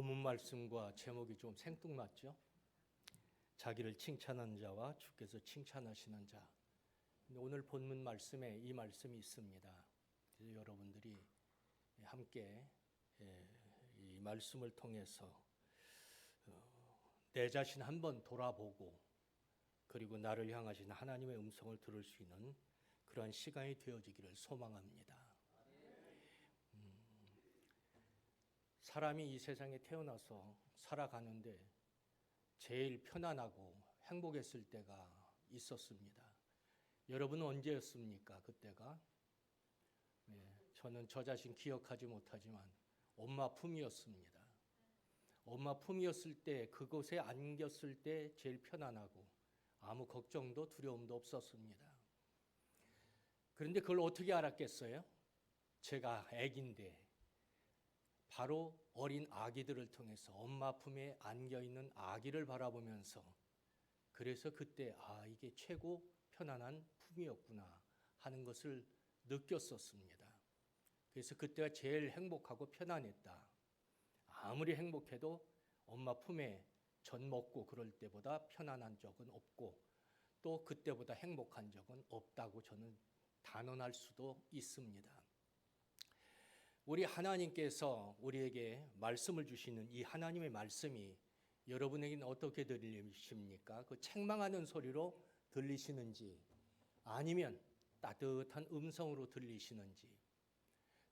본문 말씀과 제목이 좀 생뚱맞죠? 자기를 칭찬하는 자와 주께서 칭찬하시는 자. 오늘 본문 말씀에 이 말씀이 있습니다. 그래서 여러분들이 함께 이 말씀을 통해서 내 자신 한번 돌아보고 그리고 나를 향하신 하나님의 음성을 들을 수 있는 그러한 시간이 되어지기를 소망합니다. 사람이 이 세상에 태어나서 살아가는데 제일 편안하고 행복했을 때가 있었습니다. 여러분은 언제였습니까? 그때가? 저는 저 자신 기억하지 못하지만 엄마 품이었습니다. 엄마 품이었을 때, 그곳에 안겼을 때 제일 편안하고 아무 걱정도 두려움도 없었습니다. 그런데 그걸 어떻게 알았겠어요? 제가 아기인데 바로 어린 아기들을 통해서 엄마 품에 안겨있는 아기를 바라보면서 그래서 그때 이게 최고 편안한 품이었구나 하는 것을 느꼈었습니다. 그래서 그때가 제일 행복하고 편안했다. 아무리 행복해도 엄마 품에 젖 먹고 그럴 때보다 편안한 적은 없고 또 그때보다 행복한 적은 없다고 저는 단언할 수도 있습니다. 우리 하나님께서 우리에게 말씀을 주시는 이 하나님의 말씀이 여러분에게는 어떻게 들리십니까? 그 책망하는 소리로 들리시는지 아니면 따뜻한 음성으로 들리시는지.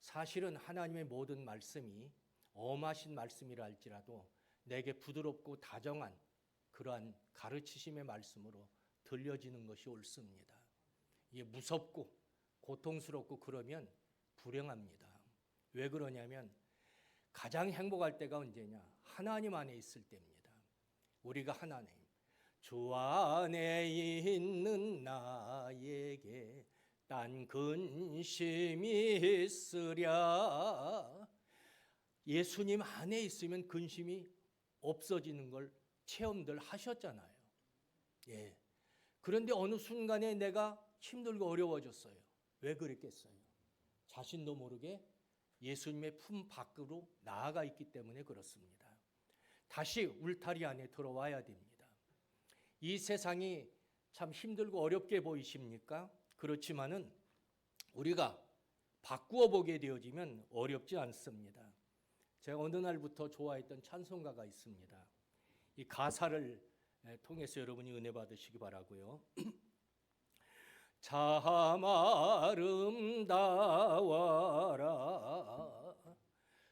사실은 하나님의 모든 말씀이 엄하신 말씀이라 할지라도 내게 부드럽고 다정한 그러한 가르치심의 말씀으로 들려지는 것이 옳습니다. 이게 무섭고 고통스럽고 그러면 불행합니다. 왜 그러냐면 가장 행복할 때가 언제냐? 하나님 안에 있을 때입니다. 우리가 하나님, 주 안에 있는 나에게 딴 근심이 있으랴. 예수님 안에 있으면 근심이 없어지는 걸 체험들 하셨잖아요. 그런데 어느 순간에 내가 힘들고 어려워졌어요. 왜 그랬겠어요? 자신도 모르게 예수님의 품 밖으로 나아가 있기 때문에 그렇습니다. 다시 울타리 안에 들어와야 됩니다. 이 세상이 참 힘들고 어렵게 보이십니까? 그렇지만은 우리가 바꾸어 보게 되어지면 어렵지 않습니다. 제가 어느 날부터 좋아했던 찬송가가 있습니다. 이 가사를 통해서 여러분이 은혜 받으시기 바라고요. 참 아름다워라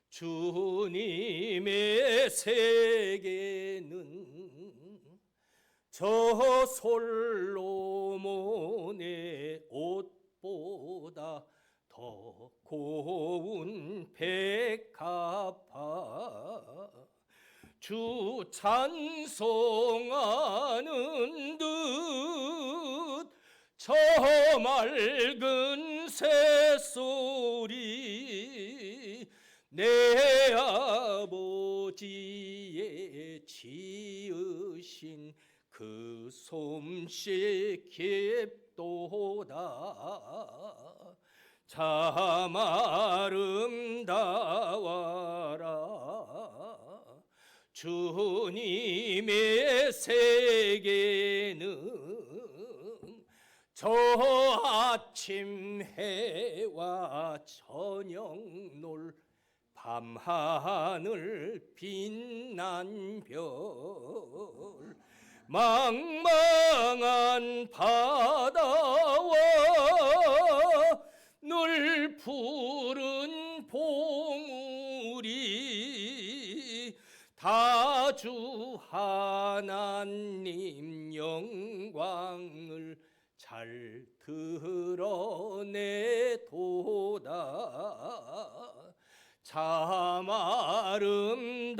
주님의 세계는 저 솔로몬의 옷보다 더 고운 백합화 주 찬송하는 듯 저 맑은 새소리 내 아버지의 지으신 그 솜씨 깊도다 참 아름다워라 주님의 세계는 저 아침 해와 저녁 놀 밤하늘 빛난 별 망망한 바다와 늘 푸른 봉우리 다 주 하나님 영광을 잘 드러내도다 참 아름다워라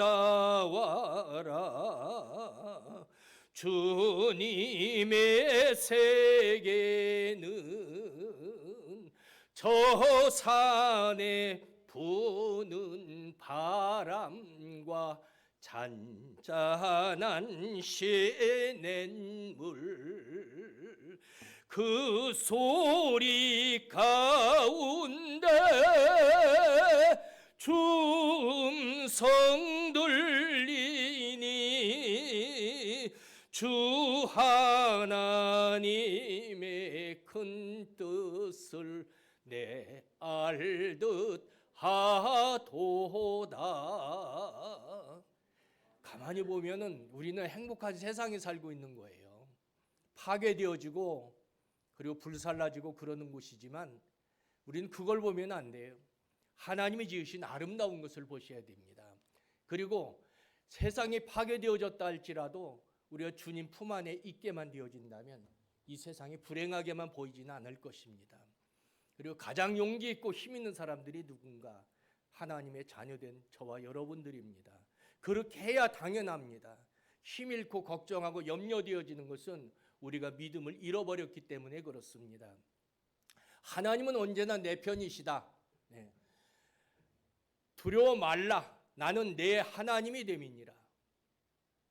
주님의 세계는 저 산에 부는 바람과 잔잔한 시냇물 그 소리 가운데 주 음성 들리네 뜻을 내 알듯 하도다. 가만히 보면은 우리는 행복한 세상에 살고 있는 거예요. 파괴되어지고 그리고 불살라지고 그러는 곳이지만 우리는 그걸 보면 안 돼요. 하나님이 지으신 아름다운 것을 보셔야 됩니다. 그리고 세상이 파괴되어졌다 할지라도 우리가 주님 품 안에 있게만 되어진다면 이 세상이 불행하게만 보이지는 않을 것입니다. 그리고 가장 용기 있고 힘 있는 사람들이 누군가? 하나님의 자녀된 저와 여러분들입니다. 그렇게 해야 당연합니다. 힘 잃고 걱정하고 염려되어지는 것은 우리가 믿음을 잃어버렸기 때문에 그렇습니다. 하나님은 언제나 내 편이시다. 네. 두려워 말라. 나는 내 하나님이 됨이니라.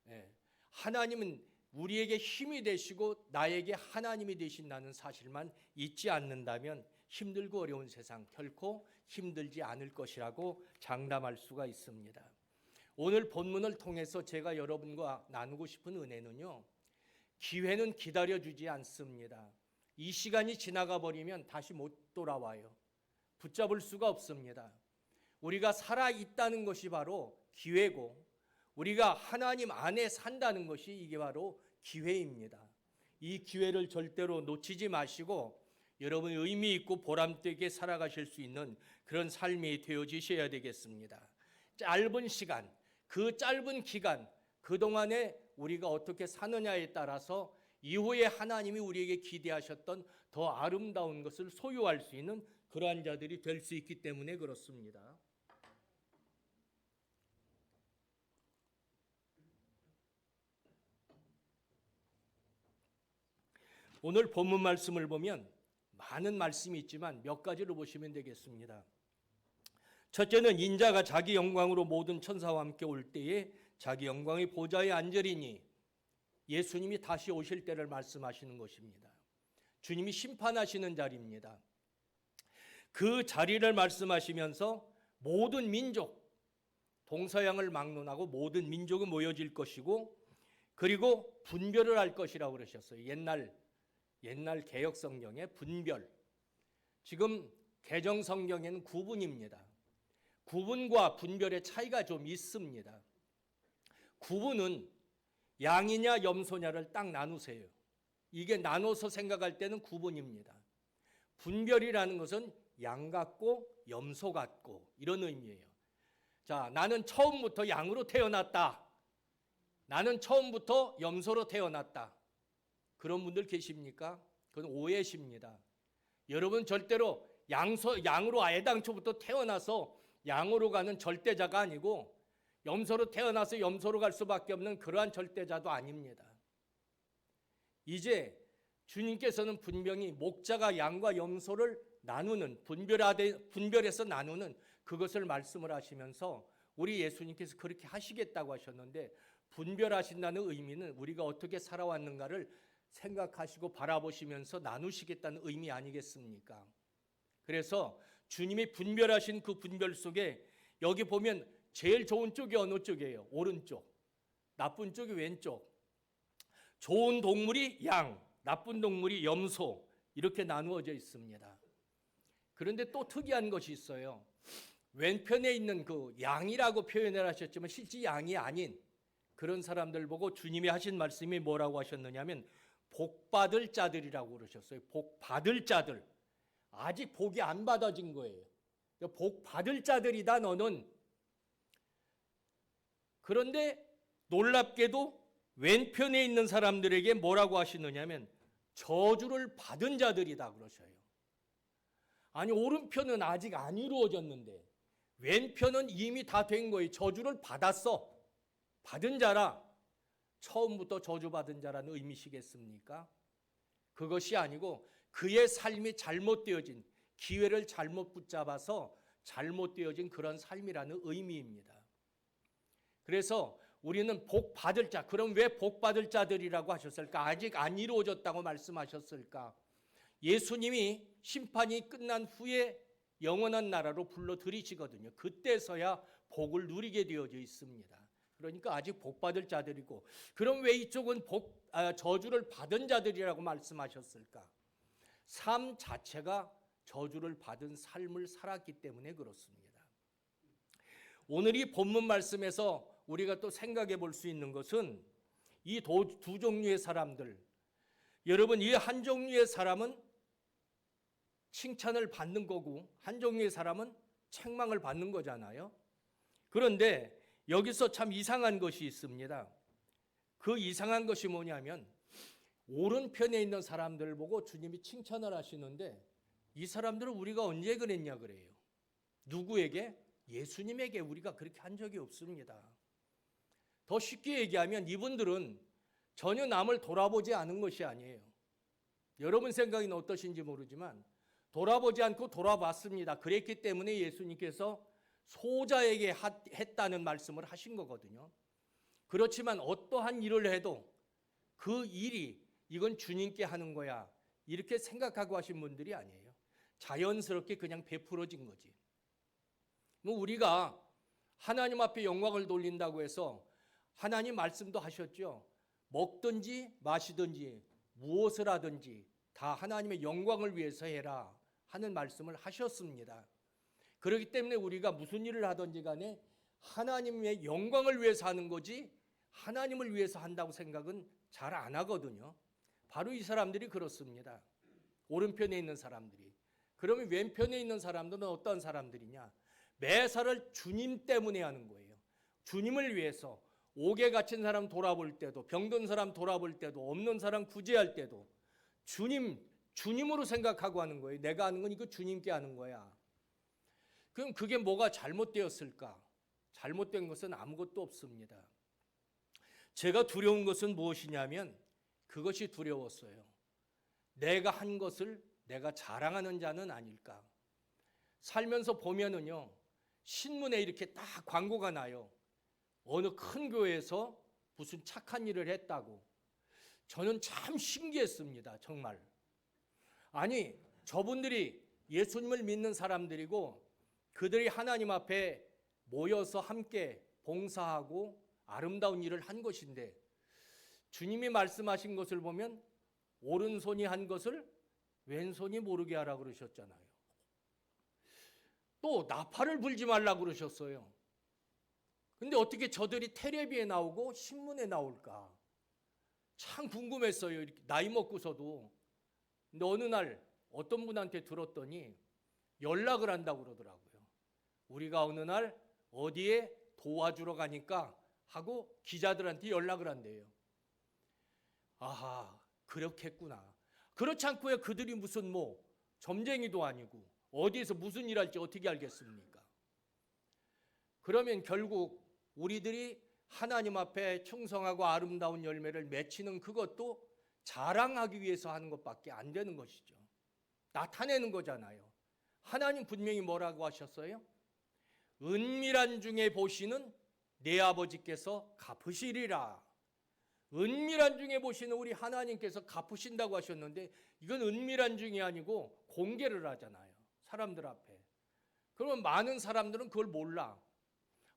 네. 하나님은 우리에게 힘이 되시고 나에게 하나님이 되신다는 사실만 잊지 않는다면 힘들고 어려운 세상 결코 힘들지 않을 것이라고 장담할 수가 있습니다. 오늘 본문을 통해서 제가 여러분과 나누고 싶은 은혜는요, 기회는 기다려주지 않습니다. 이 시간이 지나가 버리면 다시 못 돌아와요. 붙잡을 수가 없습니다. 우리가 살아있다는 것이 바로 기회고 우리가 하나님 안에 산다는 것이 이게 바로 기회입니다. 이 기회를 절대로 놓치지 마시고 여러분 의미 있고 보람되게 살아가실 수 있는 그런 삶이 되어지셔야 되겠습니다. 짧은 시간, 그 짧은 기간, 그동안에 우리가 어떻게 사느냐에 따라서 이후에 하나님이 우리에게 기대하셨던 더 아름다운 것을 소유할 수 있는 그러한 자들이 될 수 있기 때문에 그렇습니다. 오늘 본문 말씀을 보면 많은 말씀이 있지만 몇 가지로 보시면 되겠습니다. 첫째는 인자가 자기 영광으로 모든 천사와 함께 올 때에 자기 영광의 보좌에 앉으리니, 예수님이 다시 오실 때를 말씀하시는 것입니다. 주님이 심판하시는 자리입니다. 그 자리를 말씀하시면서 모든 민족, 동서양을 막론하고 모든 민족이 모여질 것이고 그리고 분별을 할 것이라고 그러셨어요. 옛날 개역 성경에 분별. 지금 개정 성경에는 구분입니다. 구분과 분별의 차이가 좀 있습니다. 구분은 양이냐 염소냐를 딱 나누세요. 이게 나눠서 생각할 때는 구분입니다. 분별이라는 것은 양 같고 염소 같고 이런 의미예요. 자, 나는 처음부터 양으로 태어났다. 나는 처음부터 염소로 태어났다. 그런 분들 계십니까? 그건 오해십니다. 여러분 절대로 양으로 애당초부터 태어나서 양으로 가는 절대자가 아니고 염소로 태어나서 염소로 갈 수밖에 없는 그러한 절대자도 아닙니다. 이제 주님께서는 분명히 목자가 양과 염소를 나누는 분별해서 나누는 그것을 말씀을 하시면서 우리 예수님께서 그렇게 하시겠다고 하셨는데, 분별하신다는 의미는 우리가 어떻게 살아왔는가를 생각하시고 바라보시면서 나누시겠다는 의미 아니겠습니까? 그래서 주님이 분별하신 그 분별 속에 여기 보면 제일 좋은 쪽이 어느 쪽이에요? 오른쪽. 나쁜 쪽이 왼쪽. 좋은 동물이 양, 나쁜 동물이 염소, 이렇게 나누어져 있습니다. 그런데 또 특이한 것이 있어요. 왼편에 있는 그 양이라고 표현을 하셨지만 실제 양이 아닌 그런 사람들 보고 주님이 하신 말씀이 뭐라고 하셨느냐면 복받을 자들이라고 그러셨어요. 복받을 자들. 아직 복이 안 받아진 거예요. 복받을 자들이다 너는. 그런데 놀랍게도 왼편에 있는 사람들에게 뭐라고 하시느냐면 저주를 받은 자들이다 그러셔요. 아니, 오른편은 아직 안 이루어졌는데 왼편은 이미 다 된 거예요. 저주를 받았어. 받은 자라. 처음부터 저주받은 자라는 의미시겠습니까? 그것이 아니고 그의 삶이 잘못되어진, 기회를 잘못 붙잡아서 잘못되어진 그런 삶이라는 의미입니다. 그래서 우리는 복 받을 자, 그럼 왜 복 받을 자들이라고 하셨을까? 아직 안 이루어졌다고 말씀하셨을까? 예수님이 심판이 끝난 후에 영원한 나라로 불러들이시거든요. 그때서야 복을 누리게 되어져 있습니다. 그러니까 아직 복 받을 자들이고, 그럼 왜 이쪽은 저주를 받은 자들이라고 말씀하셨을까? 삶 자체가 저주를 받은 삶을 살았기 때문에 그렇습니다. 오늘 이 본문 말씀에서 우리가 또 생각해 볼 수 있는 것은 이 두 종류의 사람들, 여러분, 이 한 종류의 사람은 칭찬을 받는 거고 한 종류의 사람은 책망을 받는 거잖아요. 그런데 여기서 참 이상한 것이 있습니다. 그 이상한 것이 뭐냐면 오른편에 있는 사람들을 보고 주님이 칭찬을 하시는데 이 사람들은 우리가 언제 그랬냐 그래요. 누구에게? 예수님에게 우리가 그렇게 한 적이 없습니다. 더 쉽게 얘기하면 이분들은 전혀 남을 돌아보지 않은 것이 아니에요. 여러분 생각은 어떠신지 모르지만 돌아보지 않고 돌아봤습니다. 그랬기 때문에 예수님께서 소자에게 했다는 말씀을 하신 거거든요. 그렇지만 어떠한 일을 해도 그 일이 이건 주님께 하는 거야 이렇게 생각하고 하신 분들이 아니에요. 자연스럽게 그냥 베풀어진 거지. 우리가 하나님 앞에 영광을 돌린다고 해서 하나님 말씀도 하셨죠. 먹든지 마시든지 무엇을 하든지 다 하나님의 영광을 위해서 해라 하는 말씀을 하셨습니다. 그렇기 때문에 우리가 무슨 일을 하든지 간에 하나님의 영광을 위해서 하는 거지 하나님을 위해서 한다고 생각은 잘 안 하거든요. 바로 이 사람들이 그렇습니다. 오른편에 있는 사람들이. 그러면 왼편에 있는 사람들은 어떤 사람들이냐? 매사를 주님 때문에 하는 거예요. 주님을 위해서 옥에 갇힌 사람 돌아볼 때도 병든 사람 돌아볼 때도 없는 사람 구제할 때도 주님으로 생각하고 하는 거예요. 내가 하는 건 이거 주님께 하는 거야. 그럼 그게 뭐가 잘못되었을까? 잘못된 것은 아무것도 없습니다. 제가 두려운 것은 무엇이냐면 그것이 두려웠어요. 내가 한 것을 내가 자랑하는 자는 아닐까. 살면서 보면은요, 신문에 이렇게 딱 광고가 나요. 어느 큰 교회에서 무슨 착한 일을 했다고. 저는 참 신기했습니다. 정말. 아니, 저분들이 예수님을 믿는 사람들이고 그들이 하나님 앞에 모여서 함께 봉사하고 아름다운 일을 한 것인데 주님이 말씀하신 것을 보면 오른손이 한 것을 왼손이 모르게 하라 그러셨잖아요. 또 나팔을 불지 말라 그러셨어요. 근데 어떻게 저들이 텔레비에 나오고 신문에 나올까? 참 궁금했어요. 이렇게 나이 먹고서도. 근데 어느 날 어떤 분한테 들었더니 연락을 한다고 그러더라고요. 우리가 어느 날 어디에 도와주러 가니까 하고 기자들한테 연락을 한대요. 아하, 그렇겠구나. 그렇지 않고야 그들이 무슨 점쟁이도 아니고 어디에서 무슨 일 할지 어떻게 알겠습니까? 그러면 결국 우리들이 하나님 앞에 충성하고 아름다운 열매를 맺히는 그것도 자랑하기 위해서 하는 것밖에 안 되는 것이죠. 나타내는 거잖아요. 하나님 분명히 뭐라고 하셨어요? 은밀한 중에 보시는 내 아버지께서 갚으시리라. 은밀한 중에 보시는 우리 하나님께서 갚으신다고 하셨는데 이건 은밀한 중이 아니고 공개를 하잖아요. 사람들 앞에. 그러면 많은 사람들은 그걸 몰라.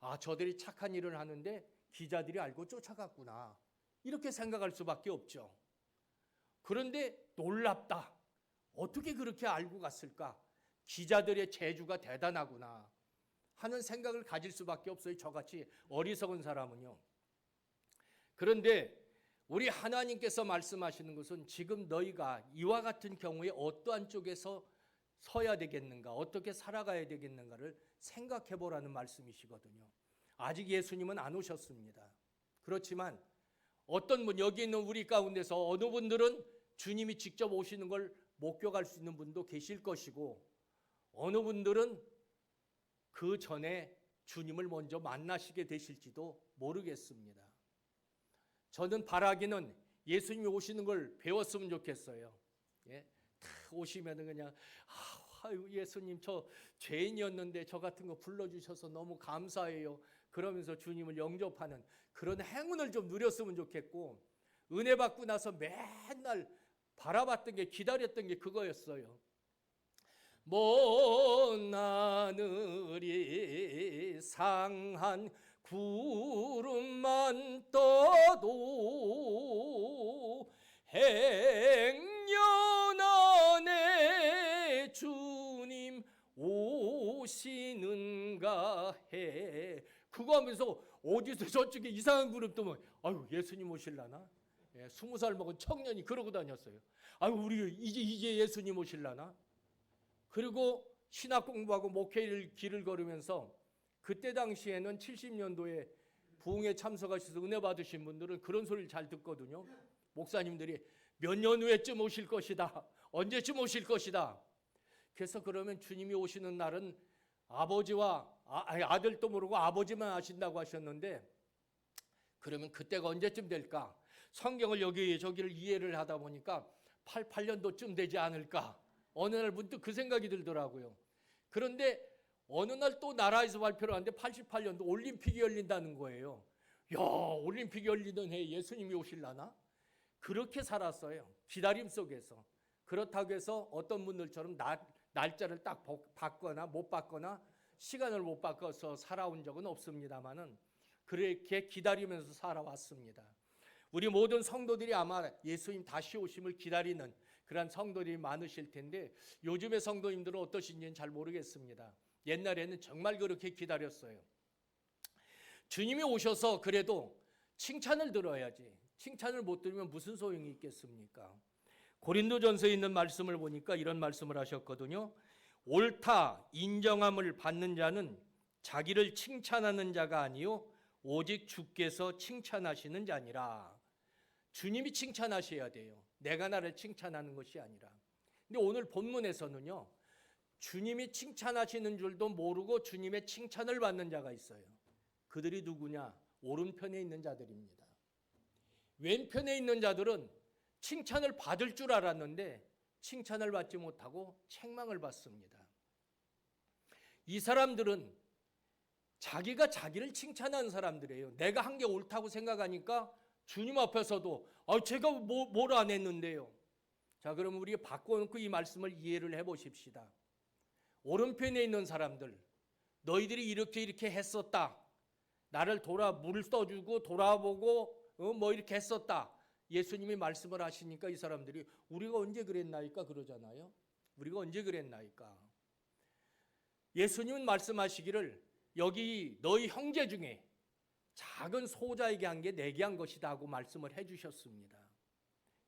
아, 저들이 착한 일을 하는데 기자들이 알고 쫓아갔구나. 이렇게 생각할 수밖에 없죠. 그런데 놀랍다. 어떻게 그렇게 알고 갔을까? 기자들의 재주가 대단하구나 하는 생각을 가질 수밖에 없어요. 저같이 어리석은 사람은요. 그런데 우리 하나님께서 말씀하시는 것은 지금 너희가 이와 같은 경우에 어떠한 쪽에서 서야 되겠는가, 어떻게 살아가야 되겠는가를 생각해 보라는 말씀이시거든요. 아직 예수님은 안 오셨습니다. 그렇지만 어떤 분, 여기 있는 우리 가운데서 어느 분들은 주님이 직접 오시는 걸 목격할 수 있는 분도 계실 것이고 어느 분들은 그 전에 주님을 먼저 만나시게 되실지도 모르겠습니다. 저는 바라기는 예수님이 오시는 걸 배웠으면 좋겠어요. 예? 다 오시면은 그냥 아유 예수님 저 죄인이었는데 저 같은 거 불러주셔서 너무 감사해요. 그러면서 주님을 영접하는 그런 행운을 좀 누렸으면 좋겠고 은혜 받고 나서 맨날 바라봤던 게 기다렸던 게 그거였어요. 먼 하늘이 상한 구름만 떠도 행년 안에 주 오시는가 해. 그거 하면서 어디서 저쪽에 이상한 그룹도 뭐 아유 예수님 오실라나? 20살 먹은 청년이 그러고 다녔어요. 아유 우리 이제 예수님 오실라나? 그리고 신학 공부하고 목회를 길을 걸으면서 그때 당시에는 70년도에 부흥에 참석하셔서 은혜 받으신 분들은 그런 소리를 잘 듣거든요. 목사님들이 몇 년 후에쯤 오실 것이다. 언제쯤 오실 것이다. 그래서 그러면 주님이 오시는 날은 아버지와 아들도 모르고 아버지만 아신다고 하셨는데 그러면 그때가 언제쯤 될까? 성경을 여기저기를 이해를 하다 보니까 88년도쯤 되지 않을까? 어느 날 문득 그 생각이 들더라고요. 그런데 어느 날 또 나라에서 발표를 하는데 88년도 올림픽이 열린다는 거예요. 야, 올림픽이 열리던 해에 예수님이 오실라나? 그렇게 살았어요. 기다림 속에서. 그렇다고 해서 어떤 분들처럼 날짜를 딱 받거나 못 받거나 시간을 못 바꿔서 살아온 적은 없습니다만은 그렇게 기다리면서 살아왔습니다. 우리 모든 성도들이 아마 예수님 다시 오심을 기다리는 그런 성도들이 많으실 텐데 요즘의 성도님들은 어떠신지는 잘 모르겠습니다. 옛날에는 정말 그렇게 기다렸어요. 주님이 오셔서 그래도 칭찬을 들어야지. 칭찬을 못 들으면 무슨 소용이 있겠습니까? 고린도전서에 있는 말씀을 보니까 이런 말씀을 하셨거든요. 옳다 인정함을 받는 자는 자기를 칭찬하는 자가 아니요 오직 주께서 칭찬하시는 자니라. 주님이 칭찬하셔야 돼요. 내가 나를 칭찬하는 것이 아니라. 근데 오늘 본문에서는요. 주님이 칭찬하시는 줄도 모르고 주님의 칭찬을 받는 자가 있어요. 그들이 누구냐? 오른편에 있는 자들입니다. 왼편에 있는 자들은 칭찬을 받을 줄 알았는데 칭찬을 받지 못하고 책망을 받습니다. 이 사람들은 자기가 자기를 칭찬하는 사람들이에요. 내가 한 게 옳다고 생각하니까 주님 앞에서도 제가 뭘 안 했는데요. 자, 그럼 우리가 바꿔놓고 이 말씀을 이해를 해보십시다. 오른편에 있는 사람들, 너희들이 이렇게 했었다. 나를 물 떠주고 돌아보고 뭐 이렇게 했었다. 예수님이 말씀을 하시니까 이 사람들이 우리가 언제 그랬나이까 그러잖아요. 우리가 언제 그랬나이까. 예수님은 말씀하시기를 여기 너희 형제 중에 작은 소자에게 한 게 내게 한 것이다 하고 말씀을 해주셨습니다.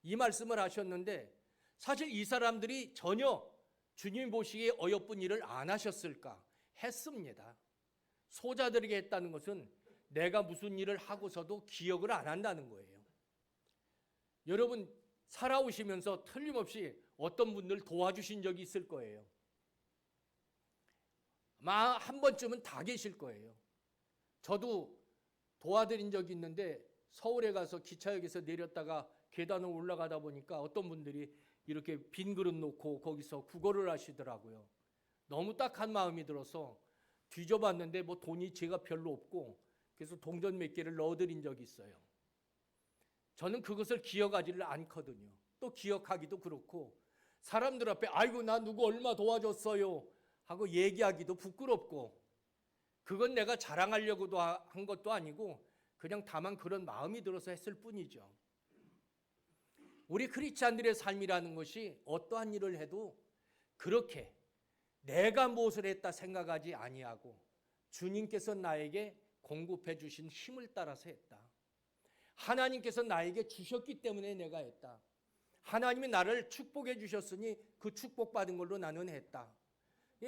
이 말씀을 하셨는데 사실 이 사람들이 전혀 주님 보시기에 어여쁜 일을 안 하셨을까? 했습니다. 소자들에게 했다는 것은 내가 무슨 일을 하고서도 기억을 안 한다는 거예요. 여러분 살아오시면서 틀림없이 어떤 분들 도와주신 적이 있을 거예요. 아마 한 번쯤은 다 계실 거예요. 저도 도와드린 적이 있는데 서울에 가서 기차역에서 내렸다가 계단을 올라가다 보니까 어떤 분들이 이렇게 빈 그릇 놓고 거기서 구걸을 하시더라고요. 너무 딱한 마음이 들어서 뒤져봤는데 뭐 돈이 제가 별로 없고 그래서 동전 몇 개를 넣어드린 적이 있어요. 저는 그것을 기억하지를 않거든요. 또 기억하기도 그렇고 사람들 앞에 아이고 나 누구 얼마 도와줬어요 하고 얘기하기도 부끄럽고 그건 내가 자랑하려고도 한 것도 아니고 그냥 다만 그런 마음이 들어서 했을 뿐이죠. 우리 크리스찬들의 삶이라는 것이 어떠한 일을 해도 그렇게 내가 무엇을 했다 생각하지 아니하고 주님께서 나에게 공급해 주신 힘을 따라서 했다. 하나님께서 나에게 주셨기 때문에 내가 했다. 하나님이 나를 축복해 주셨으니 그 축복받은 걸로 나는 했다.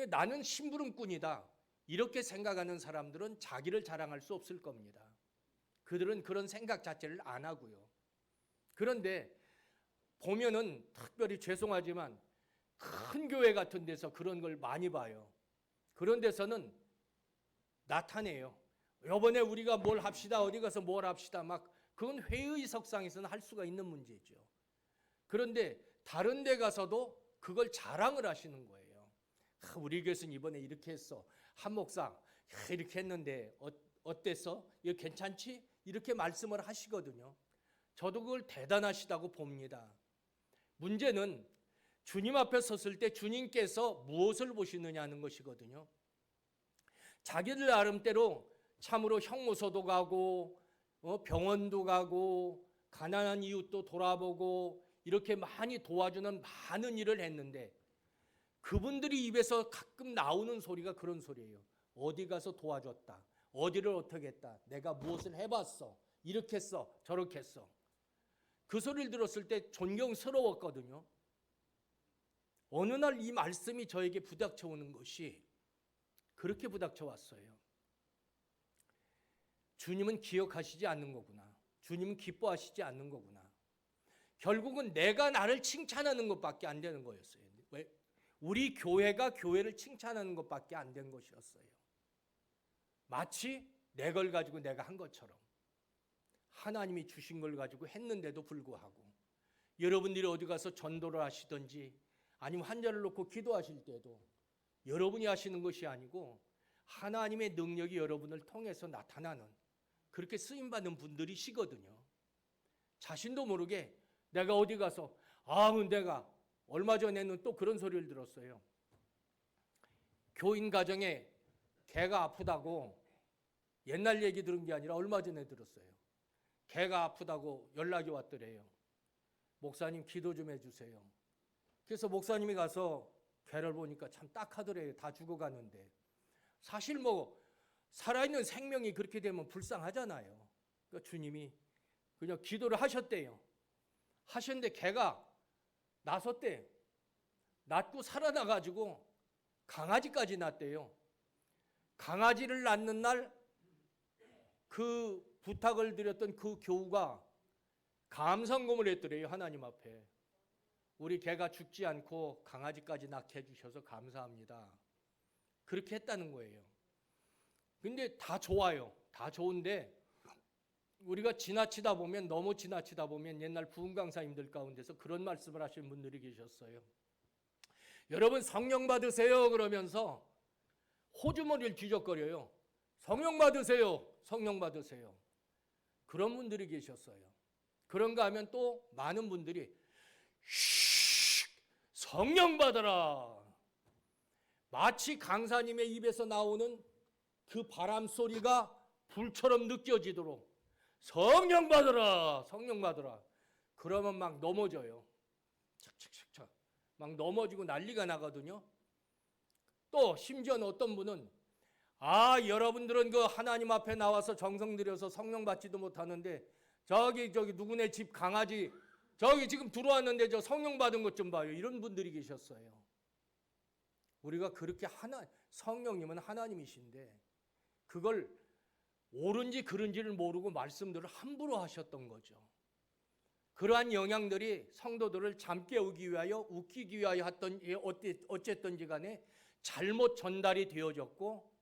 나는 심부름꾼이다. 이렇게 생각하는 사람들은 자기를 자랑할 수 없을 겁니다. 그들은 그런 생각 자체를 안 하고요. 그런데 보면은 특별히 죄송하지만 큰 교회 같은 데서 그런 걸 많이 봐요. 그런 데서는 나타내요. 이번에 우리가 뭘 합시다. 어디 가서 뭘 합시다. 막 그건 회의석상에서는 할 수가 있는 문제죠. 그런데 다른 데 가서도 그걸 자랑을 하시는 거예요. 우리 교회는 이번에 이렇게 했어. 한 목사 이렇게 했는데 어땠어? 이거 괜찮지? 이렇게 말씀을 하시거든요. 저도 그걸 대단하시다고 봅니다. 문제는 주님 앞에 섰을 때 주님께서 무엇을 보시느냐는 것이거든요. 자기들 나름대로 참으로 형무소도 가고 병원도 가고 가난한 이웃도 돌아보고 이렇게 많이 도와주는 많은 일을 했는데 그분들이 입에서 가끔 나오는 소리가 그런 소리예요. 어디 가서 도와줬다. 어디를 어떻게 했다. 내가 무엇을 해봤어. 이렇게 했어. 저렇게 했어. 그 소리를 들었을 때 존경스러웠거든요. 어느 날 이 말씀이 저에게 부닥쳐 오는 것이 그렇게 부닥쳐 왔어요. 주님은 기억하시지 않는 거구나. 주님은 기뻐하시지 않는 거구나. 결국은 내가 나를 칭찬하는 것밖에 안 되는 거였어요. 왜? 우리 교회가 교회를 칭찬하는 것밖에 안 된 것이었어요. 마치 내 걸 가지고 내가 한 것처럼 하나님이 주신 걸 가지고 했는데도 불구하고 여러분들이 어디 가서 전도를 하시든지 아니면 환자를 놓고 기도하실 때도 여러분이 하시는 것이 아니고 하나님의 능력이 여러분을 통해서 나타나는 그렇게 쓰임받는 분들이시거든요. 자신도 모르게 내가 어디 가서 내가 얼마 전에는 또 그런 소리를 들었어요. 교인 가정에 개가 아프다고 옛날 얘기 들은 게 아니라 얼마 전에 들었어요. 개가 아프다고 연락이 왔더래요. 목사님 기도 좀 해주세요. 그래서 목사님이 가서 개를 보니까 참 딱하더래요. 다 죽어가는데. 사실 살아있는 생명이 그렇게 되면 불쌍하잖아요. 그러니까 주님이 그냥 기도를 하셨대요. 하셨는데 개가 낳았대. 낳고 살아나가지고 강아지까지 낳았대요. 강아지를 낳는 날 그 부탁을 드렸던 그 교우가 감상금을 했더래요. 하나님 앞에. 우리 개가 죽지 않고 강아지까지 낳게 해주셔서 감사합니다. 그렇게 했다는 거예요. 근데 다 좋아요. 다 좋은데 우리가 너무 지나치다 보면 옛날 부흥 강사님들 가운데서 그런 말씀을 하시는 분들이 계셨어요. 여러분 성령 받으세요 그러면서 호주머니를 뒤적거려요. 성령 받으세요. 성령 받으세요. 그런 분들이 계셨어요. 그런가 하면 또 많은 분들이 성령 받아라. 마치 강사님의 입에서 나오는 그 바람 소리가 불처럼 느껴지도록 성령 받아라. 성령 받아라. 그러면 막 넘어져요. 착착착착. 막 넘어지고 난리가 나거든요. 또 심지어는 어떤 분은 여러분들은 그 하나님 앞에 나와서 정성 들여서 성령 받지도 못하는데 저기 누구네 집 강아지 저기 지금 들어왔는데 저 성령 받은 것 좀 봐요. 이런 분들이 계셨어요. 우리가 그렇게 성령님은 하나님이신데 그걸 옳은지 그른지를 모르고 말씀들을 함부로 하셨던 거죠. 그러한 영향들이 성도들을 잠깨우기 위하여 웃기기 위하여 했던 어쨌든지 간에 잘못 전달이 되어졌고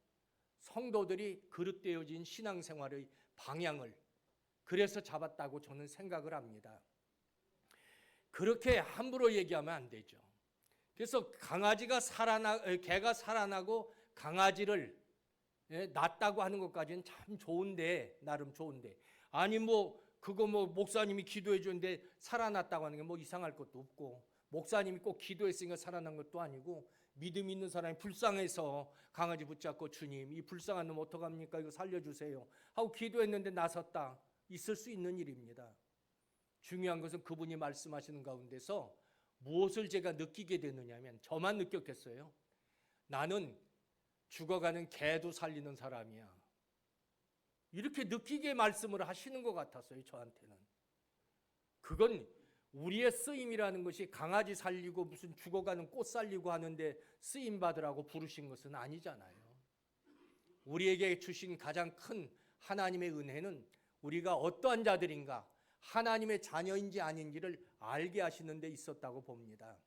성도들이 그릇되어진 신앙생활의 방향을 그래서 잡았다고 저는 생각을 합니다. 그렇게 함부로 얘기하면 안 되죠. 그래서 개가 살아나고 강아지를 낳았다고 하는 것까지는 참 좋은데 나름 좋은데 아니 그거 목사님이 기도해 주는데 살아났다고 하는 게 이상할 것도 없고 목사님이 꼭 기도했으니까 살아난 것도 아니고 믿음 있는 사람이 불쌍해서 강아지 붙잡고 주님 이 불쌍한 놈 어떡합니까? 이거 살려주세요 하고 기도했는데 나섰다. 있을 수 있는 일입니다. 중요한 것은 그분이 말씀하시는 가운데서 무엇을 제가 느끼게 되느냐면 저만 느꼈겠어요. 나는 죽어가는 개도 살리는 사람이야. 이렇게 느끼게 말씀을 하시는 것 같았어요. 저한테는. 그건 우리의 쓰임이라는 것이 강아지 살리고 무슨 죽어가는 꽃 살리고 하는데 쓰임 받으라고 부르신 것은 아니잖아요. 우리에게 주신 가장 큰 하나님의 은혜는 우리가 어떠한 자들인가 하나님의 자녀인지 아닌지를 알게 하시는 데 있었다고 봅니다.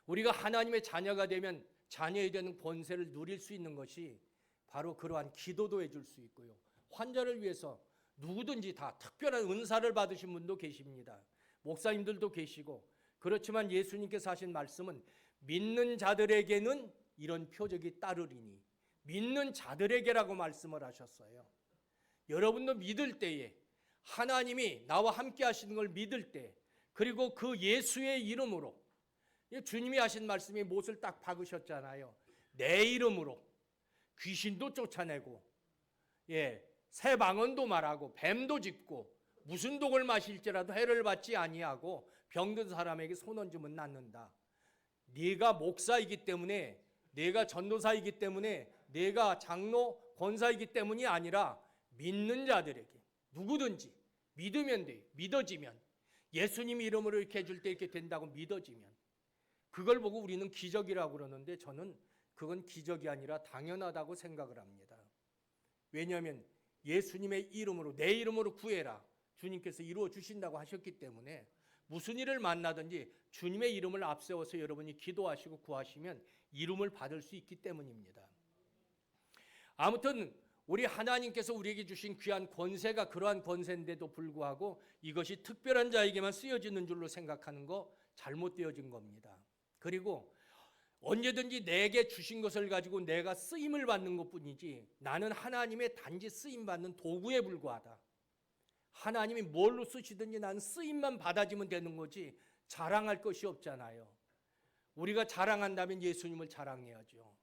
우리가 하나님의 자녀가 되면 자녀에 대한 권세를 누릴 수 있는 것이 바로 그러한 기도도 해줄 수 있고요. 환자를 위해서 누구든지 다 특별한 은사를 받으신 분도 계십니다. 목사님들도 계시고 그렇지만 예수님께서 하신 말씀은 믿는 자들에게는 이런 표적이 따르리니 믿는 자들에게라고 말씀을 하셨어요. 여러분도 믿을 때에 하나님이 나와 함께 하시는 걸 믿을 때 그리고 그 예수의 이름으로 주님이 하신 말씀이 못을 딱 박으셨잖아요. 내 이름으로 귀신도 쫓아내고 새 방언도 말하고 뱀도 짚고 무슨 독을 마실지라도 해를 받지 아니하고 병든 사람에게 손 얹으면 낫는다. 네가 목사이기 때문에, 내가 전도사이기 때문에, 내가 장로, 권사이기 때문이 아니라 믿는 자들에게 누구든지 믿으면 돼. 믿어지면, 예수님 이름으로 이렇게 해줄 때 이렇게 된다고 믿어지면, 그걸 보고 우리는 기적이라고 그러는데 저는 그건 기적이 아니라 당연하다고 생각을 합니다. 왜냐하면 예수님의 이름으로, 내 이름으로 구해라, 주님께서 이루어 주신다고 하셨기 때문에 무슨 일을 만나든지 주님의 이름을 앞세워서 여러분이 기도하시고 구하시면 이름을 받을 수 있기 때문입니다. 아무튼 우리 하나님께서 우리에게 주신 귀한 권세가 그러한 권세인데도 불구하고 이것이 특별한 자에게만 쓰여지는 줄로 생각하는 거 잘못되어진 겁니다. 그리고 언제든지 내게 주신 것을 가지고 내가 쓰임을 받는 것뿐이지 나는 하나님의 단지 쓰임받는 도구에 불과하다. 하나님이 뭘로 쓰시든지 나는 쓰임만 받아지면 되는 거지 자랑할 것이 없잖아요. 우리가 자랑한다면 예수님을 자랑해야죠.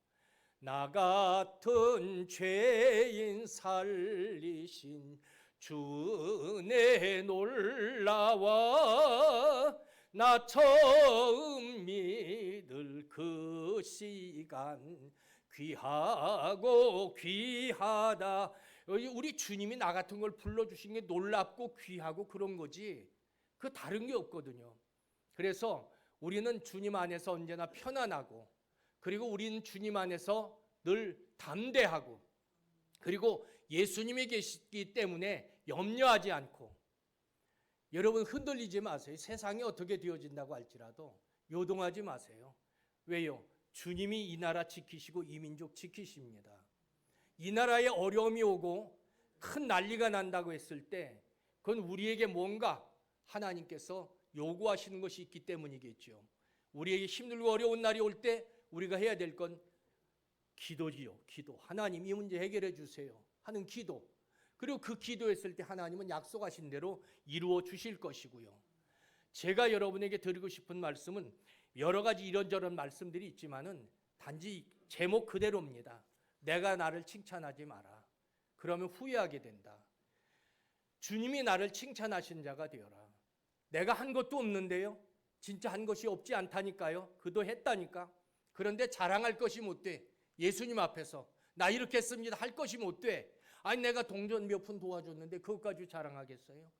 나 같은 죄인 살리신 주 은혜 놀라워 나 처음 믿을 그 시간 귀하고 귀하다. 우리 주님이 나 같은 걸 불러주신 게 놀랍고 귀하고 그런 거지 그 다른 게 없거든요. 그래서 우리는 주님 안에서 언제나 편안하고, 그리고 우리는 주님 안에서 늘 담대하고, 그리고 예수님이 계시기 때문에 염려하지 않고, 여러분 흔들리지 마세요. 세상이 어떻게 되어진다고 할지라도 요동하지 마세요. 왜요? 주님이 이 나라 지키시고 이 민족 지키십니다. 이 나라에 어려움이 오고 큰 난리가 난다고 했을 때 그건 우리에게 뭔가 하나님께서 요구하시는 것이 있기 때문이겠죠. 우리에게 힘들고 어려운 날이 올 때 우리가 해야 될 건 기도지요. 기도. 하나님 이 문제 해결해 주세요 하는 기도. 그리고 그 기도했을 때 하나님은 약속하신 대로 이루어 주실 것이고요. 제가 여러분에게 드리고 싶은 말씀은 여러 가지 이런저런 말씀들이 있지만은 단지 제목 그대로입니다. 내가 나를 칭찬하지 마라. 그러면 후회하게 된다. 주님이 나를 칭찬하신 자가 되어라. 내가 한 것도 없는데요. 진짜 한 것이 없지 않다니까요. 그도 했다니까. 그런데 자랑할 것이 못 돼. 예수님 앞에서 나 이렇게 했습니다 할 것이 못 돼. 아니 내가 동전 몇 푼 도와줬는데 그것까지 자랑하겠어요?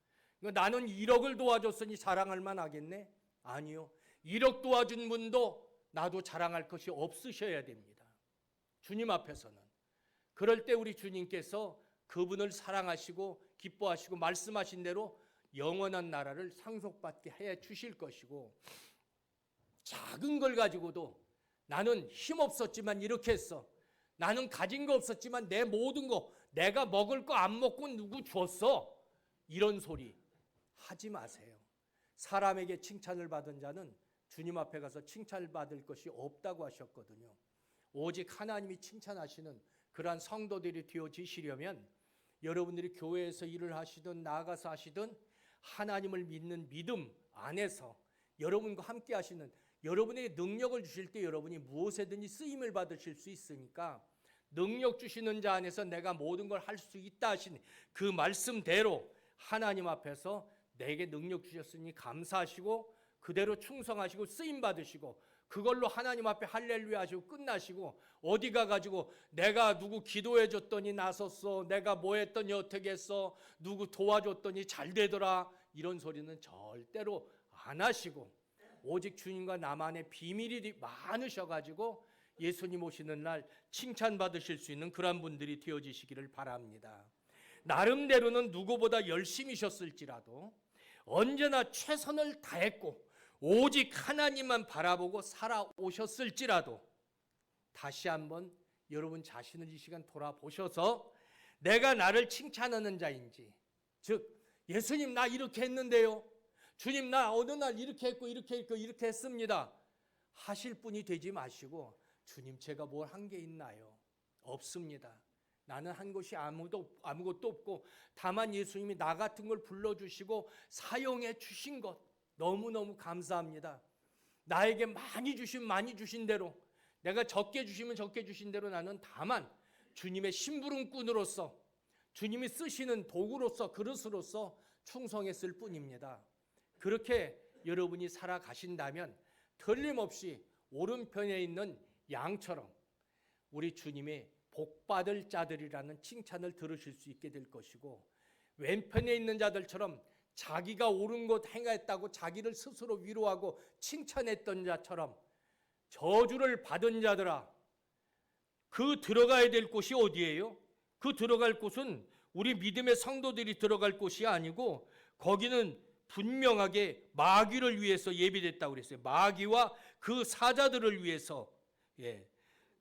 나는 1억을 도와줬으니 자랑할 만하겠네? 아니요. 1억 도와준 분도 나도 자랑할 것이 없으셔야 됩니다. 주님 앞에서는. 그럴 때 우리 주님께서 그분을 사랑하시고 기뻐하시고 말씀하신 대로 영원한 나라를 상속받게 해 주실 것이고, 작은 걸 가지고도 나는 힘없었지만 이렇게 했어, 나는 가진 거 없었지만 내 모든 거 내가 먹을 거 안 먹고 누구 줬어, 이런 소리 하지 마세요. 사람에게 칭찬을 받은 자는 주님 앞에 가서 칭찬을 받을 것이 없다고 하셨거든요. 오직 하나님이 칭찬하시는 그러한 성도들이 되어지시려면 여러분들이 교회에서 일을 하시든 나아가서 하시든 하나님을 믿는 믿음 안에서 여러분과 함께 하시는, 여러분에게 능력을 주실 때 여러분이 무엇에든지 쓰임을 받으실 수 있으니까 능력 주시는 자 안에서 내가 모든 걸 할 수 있다 하신 그 말씀대로 하나님 앞에서 내게 능력 주셨으니 감사하시고 그대로 충성하시고 쓰임 받으시고 그걸로 하나님 앞에 할렐루야 하시고 끝나시고, 어디 가가지고 내가 누구 기도해 줬더니 나섰어, 내가 뭐 했더니 어떻게 했어, 누구 도와줬더니 잘 되더라, 이런 소리는 절대로 안 하시고 오직 주님과 나만의 비밀이 많으셔가지고 예수님 오시는 날 칭찬받으실 수 있는 그런 분들이 되어지시기를 바랍니다. 나름대로는 누구보다 열심히셨을지라도 언제나 최선을 다했고 오직 하나님만 바라보고 살아오셨을지라도 다시 한번 여러분 자신을 이 시간 돌아보셔서 내가 나를 칭찬하는 자인지, 즉 예수님 나 이렇게 했는데요, 주님 나 어느 날 이렇게 했고 이렇게 했고 이렇게 했습니다 하실 분이 되지 마시고, 주님 제가 뭘 한 게 있나요? 없습니다. 나는 한 것이 아무것도 없고 다만 예수님이 나 같은 걸 불러주시고 사용해 주신 것 너무너무 감사합니다. 나에게 많이 주신 대로, 내가 적게 주시면 적게 주신 대로 나는 다만 주님의 심부름꾼으로서 주님이 쓰시는 도구로서 그릇으로서 충성했을 뿐입니다. 그렇게 여러분이 살아가신다면 틀림없이 오른편에 있는 양처럼 우리 주님의 복받을 자들이라는 칭찬을 들으실 수 있게 될 것이고, 왼편에 있는 자들처럼 자기가 옳은 것 행했다고 자기를 스스로 위로하고 칭찬했던 자처럼 저주를 받은 자들아, 그 들어가야 될 곳이 어디예요? 그 들어갈 곳은 우리 믿음의 성도들이 들어갈 곳이 아니고, 거기는 분명하게 마귀를 위해서 예비됐다고 그랬어요. 마귀와 그 사자들을 위해서,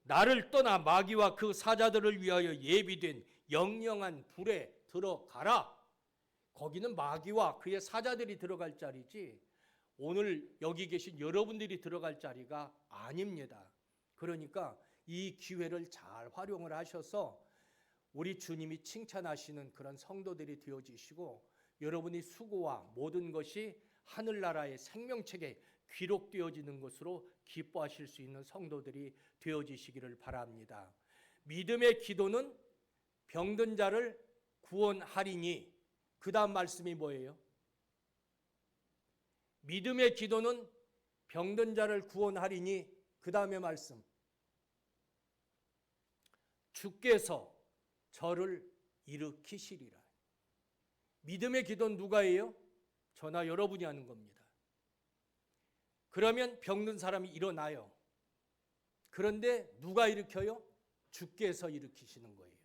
나를 떠나 마귀와 그 사자들을 위하여 예비된 영영한 불에 들어가라. 거기는 마귀와 그의 사자들이 들어갈 자리지 오늘 여기 계신 여러분들이 들어갈 자리가 아닙니다. 그러니까 이 기회를 잘 활용을 하셔서 우리 주님이 칭찬하시는 그런 성도들이 되어지시고, 여러분이 수고와 모든 것이 하늘나라의 생명책에 기록되어지는 것으로 기뻐하실 수 있는 성도들이 되어지시기를 바랍니다. 믿음의 기도는 병든 자를 구원하리니, 그 다음 말씀이 뭐예요? 믿음의 기도는 병든 자를 구원하리니, 그 다음의 말씀, 주께서 저를 일으키시리라. 믿음의 기도는 누가 해요? 저나 여러분이 하는 겁니다. 그러면 병든 사람이 일어나요. 그런데 누가 일으켜요? 주께서 일으키시는 거예요.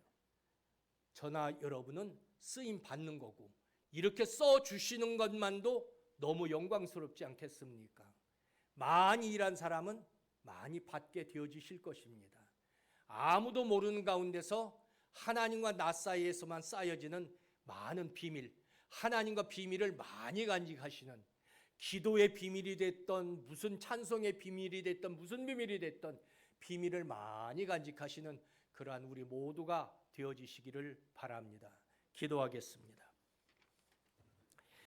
저나 여러분은 쓰임 받는 거고, 이렇게 써주시는 것만도 너무 영광스럽지 않겠습니까? 많이 일한 사람은 많이 받게 되어지실 것입니다. 아무도 모르는 가운데서 하나님과 나 사이에서만 쌓여지는 많은 비밀, 하나님과 비밀을 많이 간직하시는, 기도의 비밀이 됐던 무슨 찬송의 비밀이 됐던 무슨 비밀이 됐던 비밀을 많이 간직하시는 그러한 우리 모두가 되어지시기를 바랍니다. 기도하겠습니다.